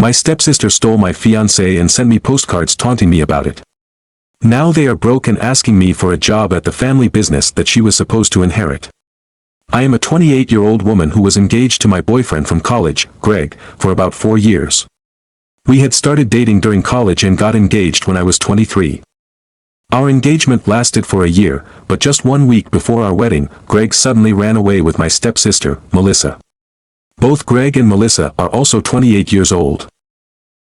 My stepsister stole my fiancé and sent me postcards taunting me about it. Now they are broke and asking me for a job at the family business that she was supposed to inherit. I am a 28-year-old woman who was engaged to my boyfriend from college, Greg, for about 4 years. We had started dating during college and got engaged when I was 23. Our engagement lasted for a year, but just 1 week before our wedding, Greg suddenly ran away with my stepsister, Melissa. Both Greg and Melissa are also 28 years old.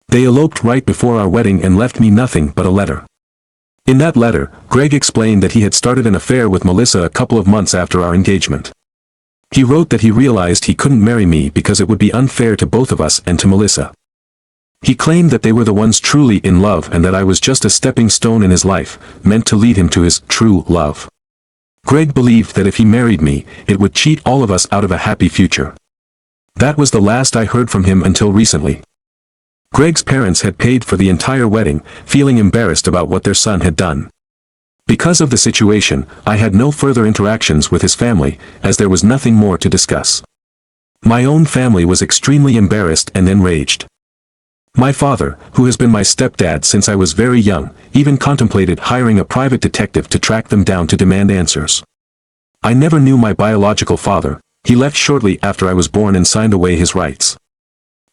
They eloped right before our wedding and left me nothing but a letter. In that letter, Greg explained that he had started an affair with Melissa a couple of months after our engagement. He wrote that he realized he couldn't marry me because it would be unfair to both of us and to Melissa. He claimed that they were the ones truly in love and that I was just a stepping stone in his life, meant to lead him to his true love. Greg believed that if he married me, it would cheat all of us out of a happy future. That was the last I heard from him until recently. Greg's parents had paid for the entire wedding, feeling embarrassed about what their son had done. Because of the situation, I had no further interactions with his family, as there was nothing more to discuss. My own family was extremely embarrassed and enraged. My father, who has been my stepdad since I was very young, even contemplated hiring a private detective to track them down to demand answers. I never knew my biological father. He left shortly after I was born and signed away his rights.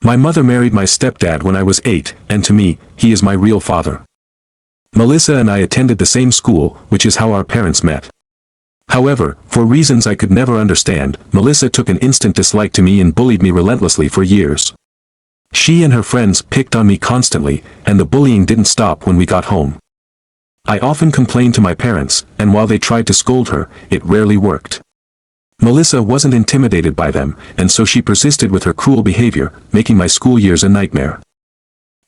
My mother married my stepdad when I was 8, and to me, he is my real father. Melissa and I attended the same school, which is how our parents met. However, for reasons I could never understand, Melissa took an instant dislike to me and bullied me relentlessly for years. She and her friends picked on me constantly, and the bullying didn't stop when we got home. I often complained to my parents, and while they tried to scold her, it rarely worked. Melissa wasn't intimidated by them, and so she persisted with her cruel behavior, making my school years a nightmare.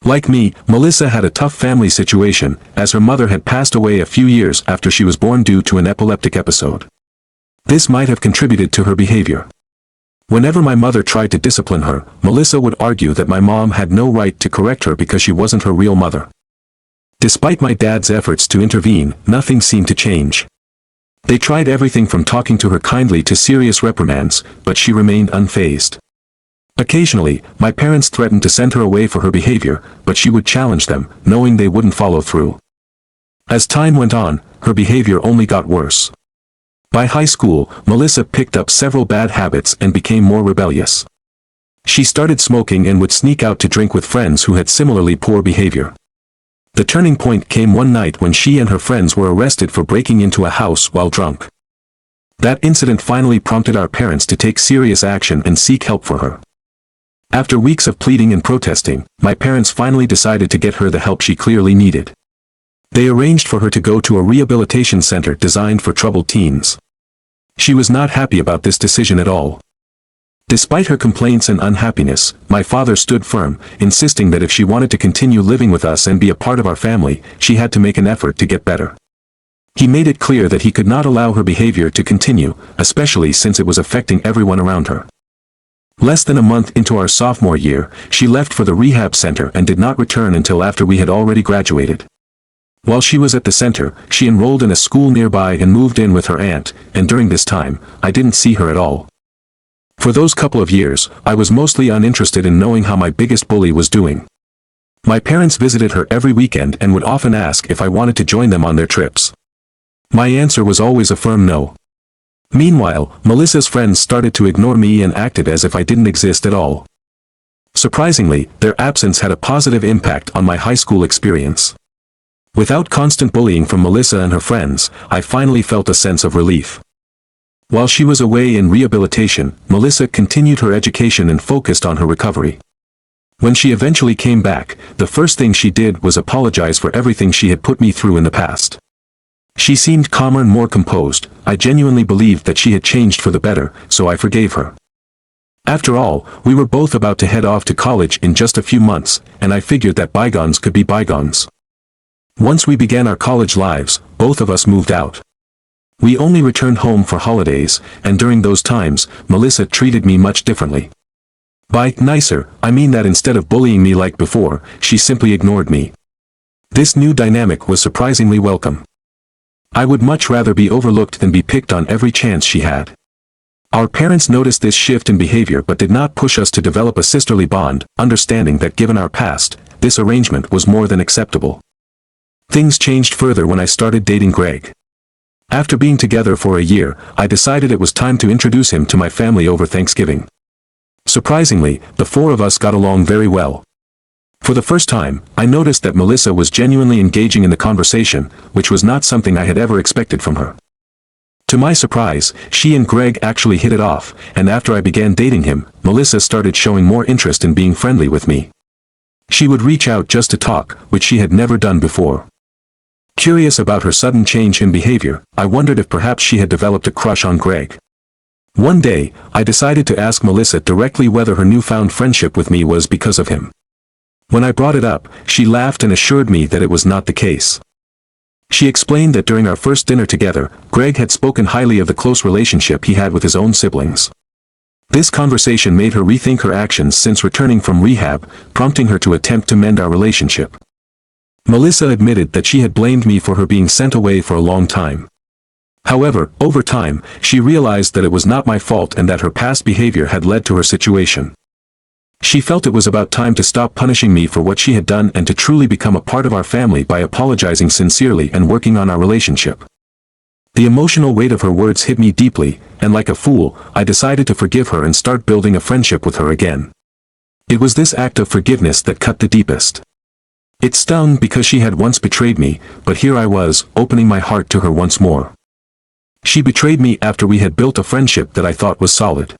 Like me, Melissa had a tough family situation, as her mother had passed away a few years after she was born due to an epileptic episode. This might have contributed to her behavior. Whenever my mother tried to discipline her, Melissa would argue that my mom had no right to correct her because she wasn't her real mother. Despite my dad's efforts to intervene, nothing seemed to change. They tried everything from talking to her kindly to serious reprimands, but she remained unfazed. Occasionally, my parents threatened to send her away for her behavior, but she would challenge them, knowing they wouldn't follow through. As time went on, her behavior only got worse. By high school, Melissa picked up several bad habits and became more rebellious. She started smoking and would sneak out to drink with friends who had similarly poor behavior. The turning point came one night when she and her friends were arrested for breaking into a house while drunk. That incident finally prompted our parents to take serious action and seek help for her. After weeks of pleading and protesting, my parents finally decided to get her the help she clearly needed. They arranged for her to go to a rehabilitation center designed for troubled teens. She was not happy about this decision at all. Despite her complaints and unhappiness, my father stood firm, insisting that if she wanted to continue living with us and be a part of our family, she had to make an effort to get better. He made it clear that he could not allow her behavior to continue, especially since it was affecting everyone around her. Less than a month into our sophomore year, she left for the rehab center and did not return until after we had already graduated. While she was at the center, she enrolled in a school nearby and moved in with her aunt, and during this time, I didn't see her at all. For those couple of years, I was mostly uninterested in knowing how my biggest bully was doing. My parents visited her every weekend and would often ask if I wanted to join them on their trips. My answer was always a firm no. Meanwhile, Melissa's friends started to ignore me and acted as if I didn't exist at all. Surprisingly, their absence had a positive impact on my high school experience. Without constant bullying from Melissa and her friends, I finally felt a sense of relief. While she was away in rehabilitation, Melissa continued her education and focused on her recovery. When she eventually came back, the first thing she did was apologize for everything she had put me through in the past. She seemed calmer and more composed. I genuinely believed that she had changed for the better, so I forgave her. After all, we were both about to head off to college in just a few months, and I figured that bygones could be bygones. Once we began our college lives, both of us moved out. We only returned home for holidays, and during those times, Melissa treated me much differently. By nicer, I mean that instead of bullying me like before, she simply ignored me. This new dynamic was surprisingly welcome. I would much rather be overlooked than be picked on every chance she had. Our parents noticed this shift in behavior but did not push us to develop a sisterly bond, understanding that given our past, this arrangement was more than acceptable. Things changed further when I started dating Greg. After being together for a year, I decided it was time to introduce him to my family over Thanksgiving. Surprisingly, the four of us got along very well. For the first time, I noticed that Melissa was genuinely engaging in the conversation, which was not something I had ever expected from her. To my surprise, she and Greg actually hit it off, and after I began dating him, Melissa started showing more interest in being friendly with me. She would reach out just to talk, which she had never done before. Curious about her sudden change in behavior, I wondered if perhaps she had developed a crush on Greg. One day, I decided to ask Melissa directly whether her newfound friendship with me was because of him. When I brought it up, she laughed and assured me that it was not the case. She explained that during our first dinner together, Greg had spoken highly of the close relationship he had with his own siblings. This conversation made her rethink her actions since returning from rehab, prompting her to attempt to mend our relationship. Melissa admitted that she had blamed me for her being sent away for a long time. However, over time, she realized that it was not my fault and that her past behavior had led to her situation. She felt it was about time to stop punishing me for what she had done and to truly become a part of our family by apologizing sincerely and working on our relationship. The emotional weight of her words hit me deeply, and like a fool, I decided to forgive her and start building a friendship with her again. It was this act of forgiveness that cut the deepest. It stung because she had once betrayed me, but here I was, opening my heart to her once more. She betrayed me after we had built a friendship that I thought was solid.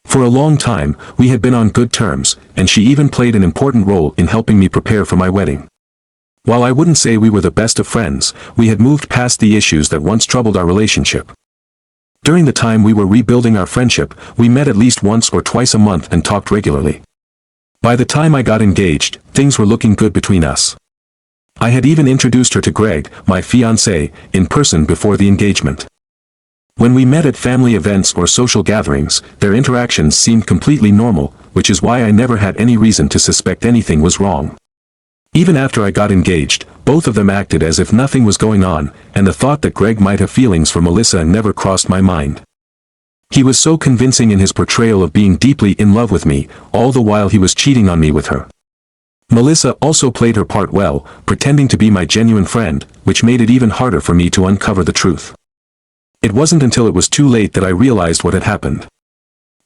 For a long time, we had been on good terms, and she even played an important role in helping me prepare for my wedding. While I wouldn't say we were the best of friends, we had moved past the issues that once troubled our relationship. During the time we were rebuilding our friendship, we met at least once or twice a month and talked regularly. By the time I got engaged, things were looking good between us. I had even introduced her to Greg, my fiancé, in person before the engagement. When we met at family events or social gatherings, their interactions seemed completely normal, which is why I never had any reason to suspect anything was wrong. Even after I got engaged, both of them acted as if nothing was going on, and the thought that Greg might have feelings for Melissa never crossed my mind. He was so convincing in his portrayal of being deeply in love with me, all the while he was cheating on me with her. Melissa also played her part well, pretending to be my genuine friend, which made it even harder for me to uncover the truth. It wasn't until it was too late that I realized what had happened.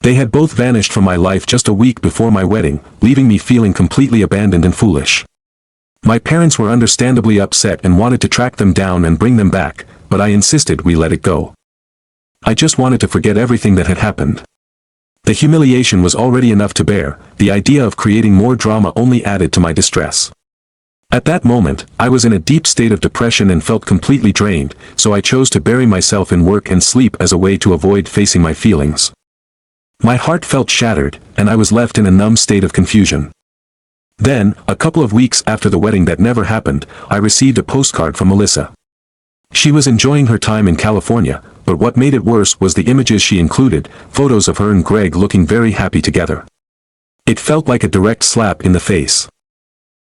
They had both vanished from my life just a week before my wedding, leaving me feeling completely abandoned and foolish. My parents were understandably upset and wanted to track them down and bring them back, but I insisted we let it go. I just wanted to forget everything that had happened. The humiliation was already enough to bear, the idea of creating more drama only added to my distress. At that moment, I was in a deep state of depression and felt completely drained, so I chose to bury myself in work and sleep as a way to avoid facing my feelings. My heart felt shattered, and I was left in a numb state of confusion. Then, a couple of weeks after the wedding that never happened, I received a postcard from Melissa. She was enjoying her time in California, but what made it worse was the images she included, photos of her and Greg looking very happy together. It felt like a direct slap in the face.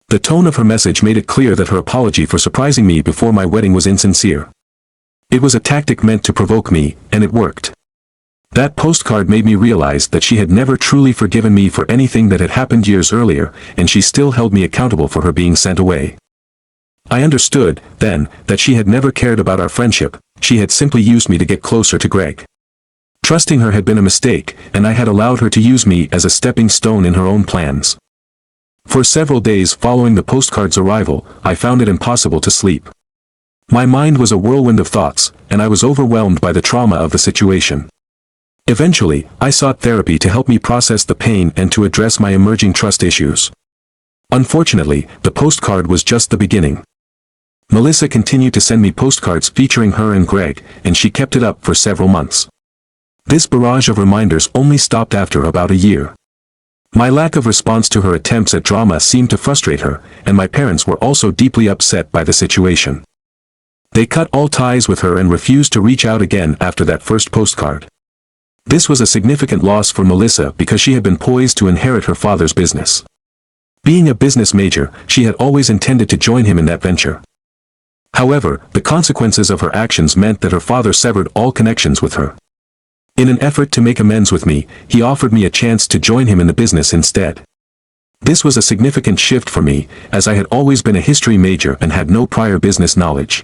The tone of her message made it clear that her apology for surprising me before my wedding was insincere. It was a tactic meant to provoke me, and it worked. That postcard made me realize that she had never truly forgiven me for anything that had happened years earlier, and she still held me accountable for her being sent away. I understood, then, that she had never cared about our friendship, she had simply used me to get closer to Greg. Trusting her had been a mistake, and I had allowed her to use me as a stepping stone in her own plans. For several days following the postcard's arrival, I found it impossible to sleep. My mind was a whirlwind of thoughts, and I was overwhelmed by the trauma of the situation. Eventually, I sought therapy to help me process the pain and to address my emerging trust issues. Unfortunately, the postcard was just the beginning. Melissa continued to send me postcards featuring her and Greg, and she kept it up for several months. This barrage of reminders only stopped after about a year. My lack of response to her attempts at drama seemed to frustrate her, and my parents were also deeply upset by the situation. They cut all ties with her and refused to reach out again after that first postcard. This was a significant loss for Melissa because she had been poised to inherit her father's business. Being a business major, she had always intended to join him in that venture. However, the consequences of her actions meant that her father severed all connections with her. In an effort to make amends with me, he offered me a chance to join him in the business instead. This was a significant shift for me, as I had always been a history major and had no prior business knowledge.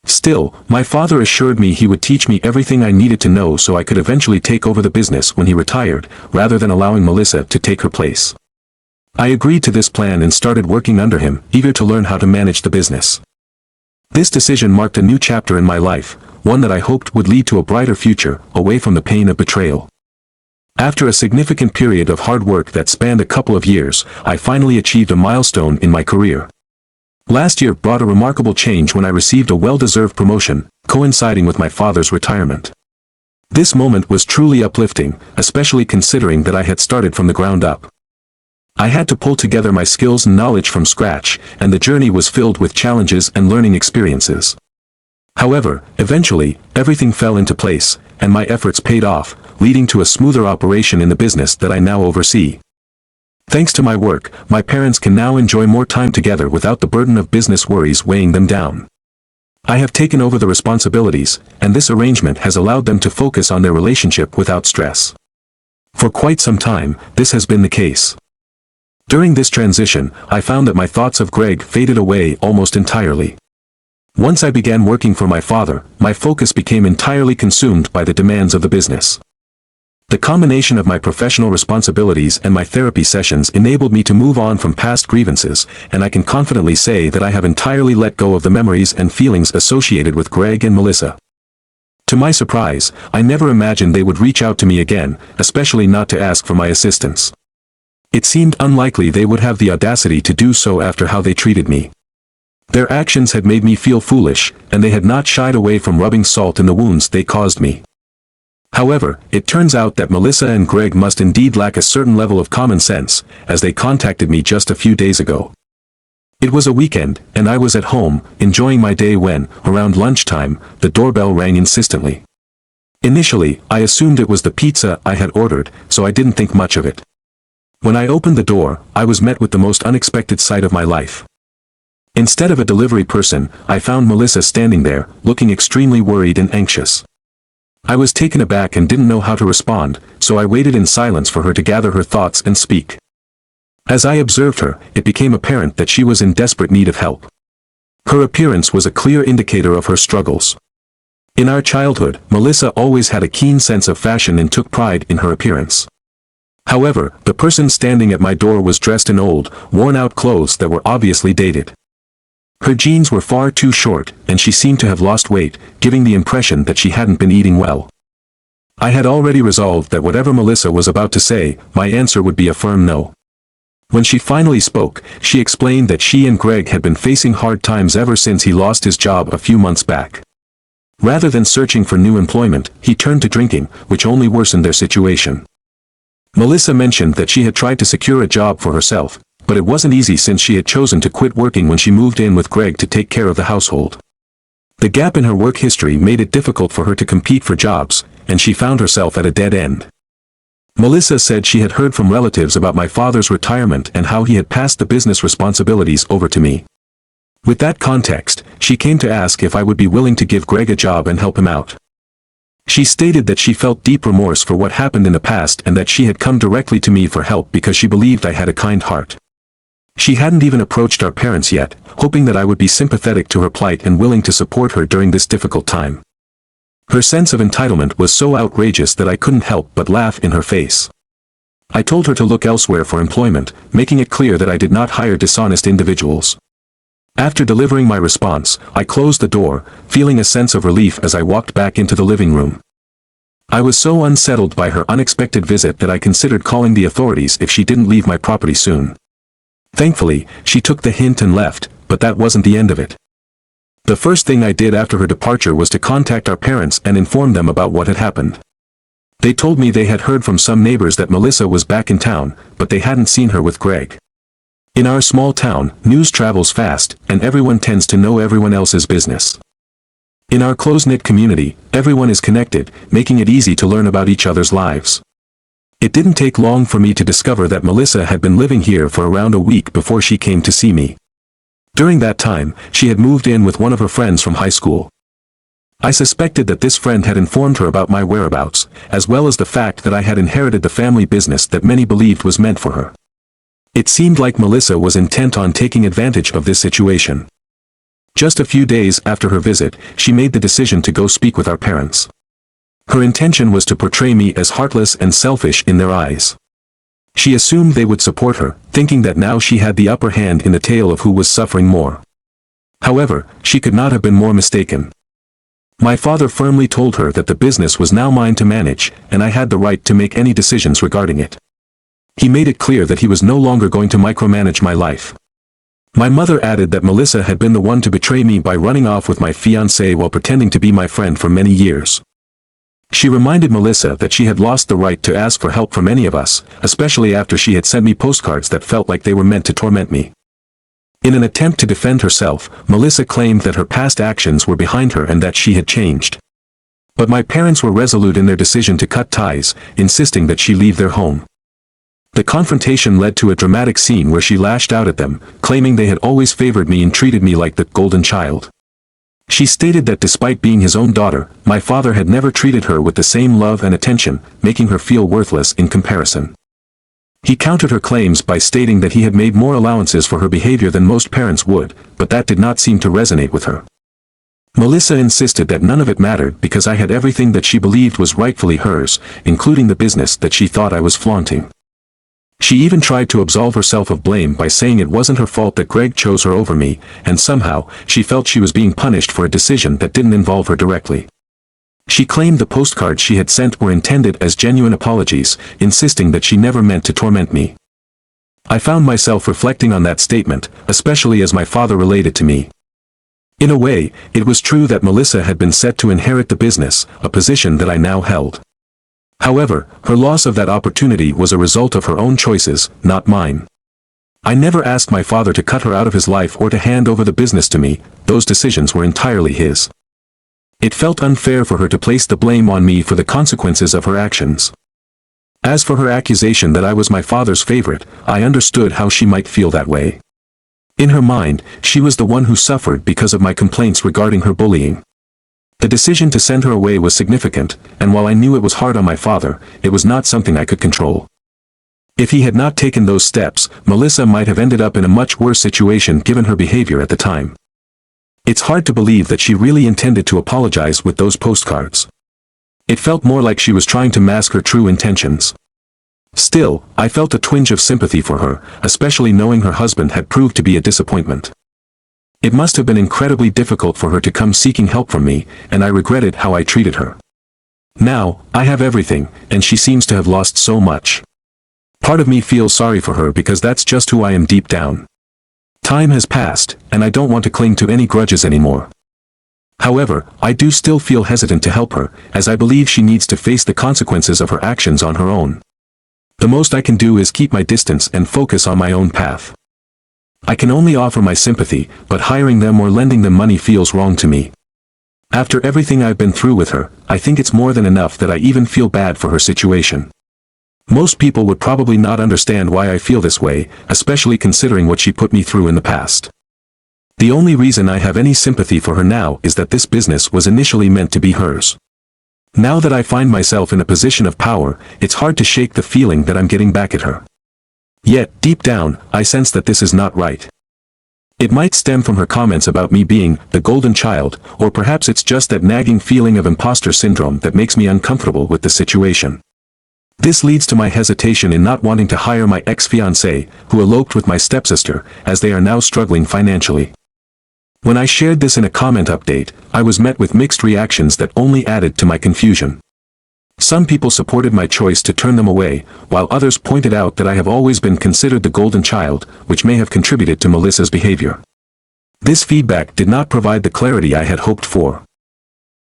Still, my father assured me he would teach me everything I needed to know so I could eventually take over the business when he retired, rather than allowing Melissa to take her place. I agreed to this plan and started working under him, eager to learn how to manage the business. This decision marked a new chapter in my life, one that I hoped would lead to a brighter future, away from the pain of betrayal. After a significant period of hard work that spanned a couple of years, I finally achieved a milestone in my career. Last year brought a remarkable change when I received a well-deserved promotion, coinciding with my father's retirement. This moment was truly uplifting, especially considering that I had started from the ground up. I had to pull together my skills and knowledge from scratch, and the journey was filled with challenges and learning experiences. However, eventually, everything fell into place, and my efforts paid off, leading to a smoother operation in the business that I now oversee. Thanks to my work, my parents can now enjoy more time together without the burden of business worries weighing them down. I have taken over the responsibilities, and this arrangement has allowed them to focus on their relationship without stress. For quite some time, this has been the case. During this transition, I found that my thoughts of Greg faded away almost entirely. Once I began working for my father, my focus became entirely consumed by the demands of the business. The combination of my professional responsibilities and my therapy sessions enabled me to move on from past grievances, and I can confidently say that I have entirely let go of the memories and feelings associated with Greg and Melissa. To my surprise, I never imagined they would reach out to me again, especially not to ask for my assistance. It seemed unlikely they would have the audacity to do so after how they treated me. Their actions had made me feel foolish, and they had not shied away from rubbing salt in the wounds they caused me. However, it turns out that Melissa and Greg must indeed lack a certain level of common sense, as they contacted me just a few days ago. It was a weekend, and I was at home, enjoying my day when, around lunchtime, the doorbell rang insistently. Initially, I assumed it was the pizza I had ordered, so I didn't think much of it. When I opened the door, I was met with the most unexpected sight of my life. Instead of a delivery person, I found Melissa standing there, looking extremely worried and anxious. I was taken aback and didn't know how to respond, so I waited in silence for her to gather her thoughts and speak. As I observed her, it became apparent that she was in desperate need of help. Her appearance was a clear indicator of her struggles. In our childhood, Melissa always had a keen sense of fashion and took pride in her appearance. However, the person standing at my door was dressed in old, worn-out clothes that were obviously dated. Her jeans were far too short, and she seemed to have lost weight, giving the impression that she hadn't been eating well. I had already resolved that whatever Melissa was about to say, my answer would be a firm no. When she finally spoke, she explained that she and Greg had been facing hard times ever since he lost his job a few months back. Rather than searching for new employment, he turned to drinking, which only worsened their situation. Melissa mentioned that she had tried to secure a job for herself, but it wasn't easy since she had chosen to quit working when she moved in with Greg to take care of the household. The gap in her work history made it difficult for her to compete for jobs, and she found herself at a dead end. Melissa said she had heard from relatives about my father's retirement and how he had passed the business responsibilities over to me. With that context, she came to ask if I would be willing to give Greg a job and help him out. She stated that she felt deep remorse for what happened in the past and that she had come directly to me for help because she believed I had a kind heart. She hadn't even approached our parents yet, hoping that I would be sympathetic to her plight and willing to support her during this difficult time. Her sense of entitlement was so outrageous that I couldn't help but laugh in her face. I told her to look elsewhere for employment, making it clear that I did not hire dishonest individuals. After delivering my response, I closed the door, feeling a sense of relief as I walked back into the living room. I was so unsettled by her unexpected visit that I considered calling the authorities if she didn't leave my property soon. Thankfully, she took the hint and left, but that wasn't the end of it. The first thing I did after her departure was to contact our parents and inform them about what had happened. They told me they had heard from some neighbors that Melissa was back in town, but they hadn't seen her with Greg. In our small town, news travels fast, and everyone tends to know everyone else's business. In our close-knit community, everyone is connected, making it easy to learn about each other's lives. It didn't take long for me to discover that Melissa had been living here for around a week before she came to see me. During that time, she had moved in with one of her friends from high school. I suspected that this friend had informed her about my whereabouts, as well as the fact that I had inherited the family business that many believed was meant for her. It seemed like Melissa was intent on taking advantage of this situation. Just a few days after her visit, she made the decision to go speak with our parents. Her intention was to portray me as heartless and selfish in their eyes. She assumed they would support her, thinking that now she had the upper hand in the tale of who was suffering more. However, she could not have been more mistaken. My father firmly told her that the business was now mine to manage, and I had the right to make any decisions regarding it. He made it clear that he was no longer going to micromanage my life. My mother added that Melissa had been the one to betray me by running off with my fiancé while pretending to be my friend for many years. She reminded Melissa that she had lost the right to ask for help from any of us, especially after she had sent me postcards that felt like they were meant to torment me. In an attempt to defend herself, Melissa claimed that her past actions were behind her and that she had changed. But my parents were resolute in their decision to cut ties, insisting that she leave their home. The confrontation led to a dramatic scene where she lashed out at them, claiming they had always favored me and treated me like the golden child. She stated that despite being his own daughter, my father had never treated her with the same love and attention, making her feel worthless in comparison. He countered her claims by stating that he had made more allowances for her behavior than most parents would, but that did not seem to resonate with her. Melissa insisted that none of it mattered because I had everything that she believed was rightfully hers, including the business that she thought I was flaunting. She even tried to absolve herself of blame by saying it wasn't her fault that Greg chose her over me, and somehow, she felt she was being punished for a decision that didn't involve her directly. She claimed the postcards she had sent were intended as genuine apologies, insisting that she never meant to torment me. I found myself reflecting on that statement, especially as my father related to me. In a way, it was true that Melissa had been set to inherit the business, a position that I now held. However, her loss of that opportunity was a result of her own choices, not mine. I never asked my father to cut her out of his life or to hand over the business to me, those decisions were entirely his. It felt unfair for her to place the blame on me for the consequences of her actions. As for her accusation that I was my father's favorite, I understood how she might feel that way. In her mind, she was the one who suffered because of my complaints regarding her bullying. The decision to send her away was significant, and while I knew it was hard on my father, it was not something I could control. If he had not taken those steps, Melissa might have ended up in a much worse situation given her behavior at the time. It's hard to believe that she really intended to apologize with those postcards. It felt more like she was trying to mask her true intentions. Still, I felt a twinge of sympathy for her, especially knowing her husband had proved to be a disappointment. It must have been incredibly difficult for her to come seeking help from me, and I regretted how I treated her. Now, I have everything, and she seems to have lost so much. Part of me feels sorry for her because that's just who I am deep down. Time has passed, and I don't want to cling to any grudges anymore. However, I do still feel hesitant to help her, as I believe she needs to face the consequences of her actions on her own. The most I can do is keep my distance and focus on my own path. I can only offer my sympathy, but hiring them or lending them money feels wrong to me. After everything I've been through with her, I think it's more than enough that I even feel bad for her situation. Most people would probably not understand why I feel this way, especially considering what she put me through in the past. The only reason I have any sympathy for her now is that this business was initially meant to be hers. Now that I find myself in a position of power, it's hard to shake the feeling that I'm getting back at her. Yet, deep down, I sense that this is not right. It might stem from her comments about me being the golden child, or perhaps it's just that nagging feeling of imposter syndrome that makes me uncomfortable with the situation. This leads to my hesitation in not wanting to hire my ex-fiancé, who eloped with my stepsister, as they are now struggling financially. When I shared this in a comment update, I was met with mixed reactions that only added to my confusion. Some people supported my choice to turn them away, while others pointed out that I have always been considered the golden child, which may have contributed to Melissa's behavior. This feedback did not provide the clarity I had hoped for.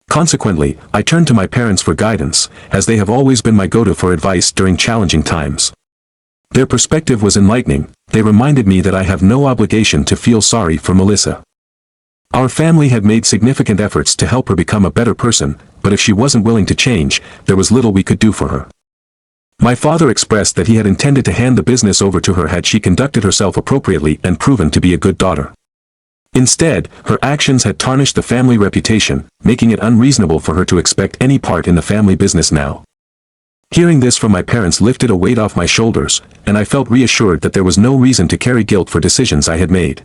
Consequently, I turned to my parents for guidance, as they have always been my go-to for advice during challenging times. Their perspective was enlightening. They reminded me that I have no obligation to feel sorry for Melissa. Our family had made significant efforts to help her become a better person, but if she wasn't willing to change, there was little we could do for her. My father expressed that he had intended to hand the business over to her had she conducted herself appropriately and proven to be a good daughter. Instead, her actions had tarnished the family reputation, making it unreasonable for her to expect any part in the family business now. Hearing this from my parents lifted a weight off my shoulders, and I felt reassured that there was no reason to carry guilt for decisions I had made.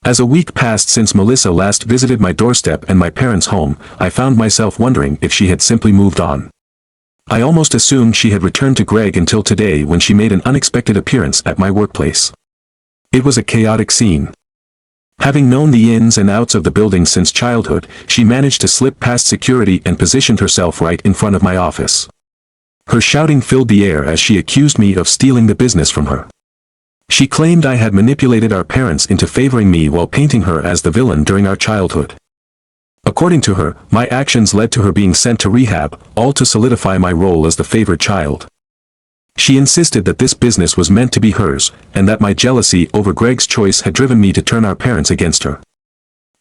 As a week passed since Melissa last visited my doorstep and my parents' home, I found myself wondering if she had simply moved on. I almost assumed she had returned to Greg until today when she made an unexpected appearance at my workplace. It was a chaotic scene. Having known the ins and outs of the building since childhood, she managed to slip past security and positioned herself right in front of my office. Her shouting filled the air as she accused me of stealing the business from her. She claimed I had manipulated our parents into favoring me while painting her as the villain during our childhood. According to her, my actions led to her being sent to rehab, all to solidify my role as the favored child. She insisted that this business was meant to be hers, and that my jealousy over Greg's choice had driven me to turn our parents against her.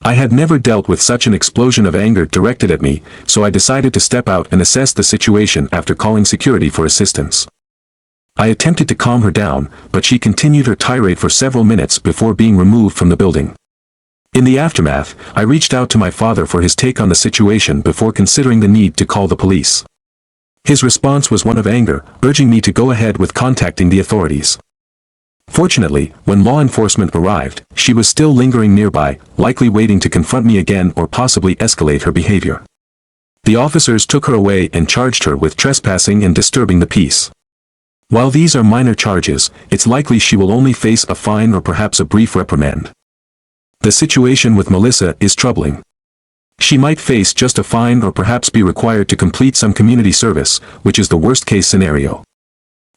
I had never dealt with such an explosion of anger directed at me, so I decided to step out and assess the situation after calling security for assistance. I attempted to calm her down, but she continued her tirade for several minutes before being removed from the building. In the aftermath, I reached out to my father for his take on the situation before considering the need to call the police. His response was one of anger, urging me to go ahead with contacting the authorities. Fortunately, when law enforcement arrived, she was still lingering nearby, likely waiting to confront me again or possibly escalate her behavior. The officers took her away and charged her with trespassing and disturbing the peace. While these are minor charges, it's likely she will only face a fine or perhaps a brief reprimand. The situation with Melissa is troubling. She might face just a fine or perhaps be required to complete some community service, which is the worst-case scenario.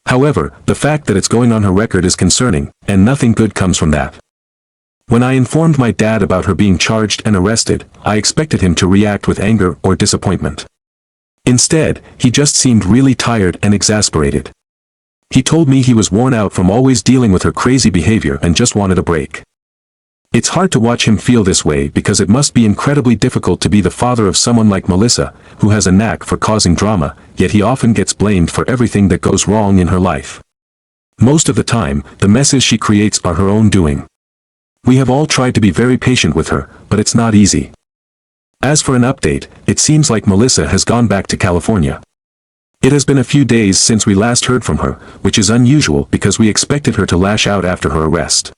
However, the fact that it's going on her record is concerning, and nothing good comes from that. When I informed my dad about her being charged and arrested, I expected him to react with anger or disappointment. Instead, he just seemed really tired and exasperated. He told me he was worn out from always dealing with her crazy behavior and just wanted a break. It's hard to watch him feel this way because it must be incredibly difficult to be the father of someone like Melissa, who has a knack for causing drama, yet he often gets blamed for everything that goes wrong in her life. Most of the time, the messes she creates are her own doing. We have all tried to be very patient with her, but it's not easy. As for an update, it seems like Melissa has gone back to California. It has been a few days since we last heard from her, which is unusual because we expected her to lash out after her arrest.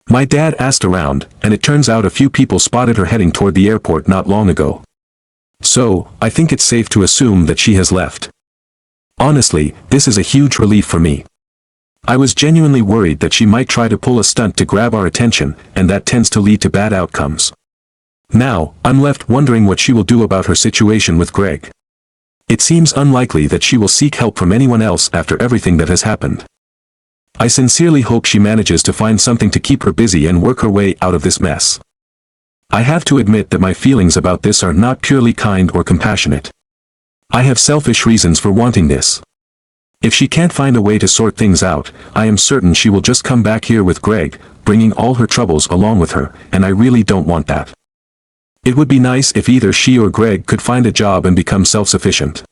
My dad asked around, and it turns out a few people spotted her heading toward the airport not long ago. So, I think it's safe to assume that she has left. Honestly, this is a huge relief for me. I was genuinely worried that she might try to pull a stunt to grab our attention, and that tends to lead to bad outcomes. Now, I'm left wondering what she will do about her situation with Greg. It seems unlikely that she will seek help from anyone else after everything that has happened. I sincerely hope she manages to find something to keep her busy and work her way out of this mess. I have to admit that my feelings about this are not purely kind or compassionate. I have selfish reasons for wanting this. If she can't find a way to sort things out, I am certain she will just come back here with Greg, bringing all her troubles along with her, and I really don't want that. It would be nice if either she or Greg could find a job and become self-sufficient.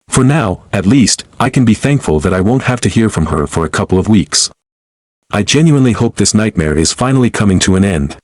For now, at least, I can be thankful that I won't have to hear from her for a couple of weeks. I genuinely hope this nightmare is finally coming to an end.